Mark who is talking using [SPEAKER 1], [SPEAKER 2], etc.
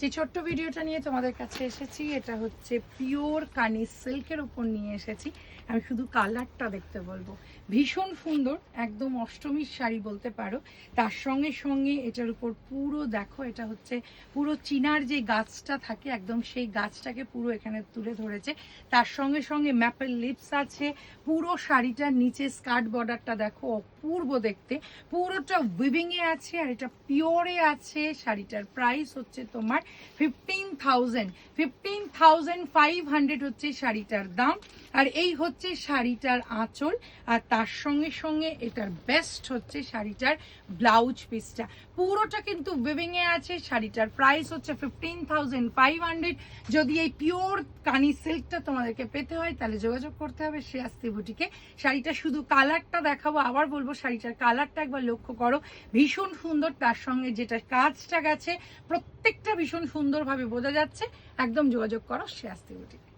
[SPEAKER 1] যে ছোট্ট ভিডিওটা নিয়ে তোমাদের কাছে এসেছি এটা হচ্ছে পিওর কানি সিল্কের উপর নিয়ে এসেছি। আমি শুধু কালারটা দেখতে বলবো, ভীষণ সুন্দর, একদম অষ্টমীর শাড়ি বলতে পারো। তার সঙ্গে সঙ্গে এটার উপর পুরো দেখো, এটা হচ্ছে পুরো চিনার যে গাছটা থাকে একদম সেই গাছটাকে পুরো এখানে তুলে ধরেছে। তার সঙ্গে সঙ্গে ম্যাপেল লিপস আছে। পুরো শাড়িটার নিচে স্কার্ট বর্ডারটা দেখো অপূর্ব দেখতে, পুরোটা উইভিংয়ে আছে আর এটা পিওরে আছে। শাড়িটার প্রাইস হচ্ছে তোমার 15,500 হচ্ছে শাড়িটার দাম। আর এই হচ্ছে শাড়িটার আঁচল, আর তার সঙ্গে সঙ্গে এটার বেস্ট হচ্ছে শাড়িটার ব্লাউজ পিসটা, পুরোটা কিন্তু উইভিংয়ে আছে। শাড়িটার প্রাইস হচ্ছে 15,500। যদি এই পিওর কানি সিল্কটা তোমাদেরকে পেতে হয় তাহলে যোগাযোগ করতে হবে শ্রেয়াস্তি বুটিকে। শাড়িটা শুধু কালারটা দেখাবো, আবার বলবো শাড়িটার কালারটা একবার লক্ষ্য করো, ভীষণ সুন্দর। তার সঙ্গে যেটা কাজটা গেছে প্রত্যেকটা ভীষণ সুন্দরভাবে বোঝা যাচ্ছে। একদম যোগাযোগ করো শ্রেয়াস্তি বুটিকে।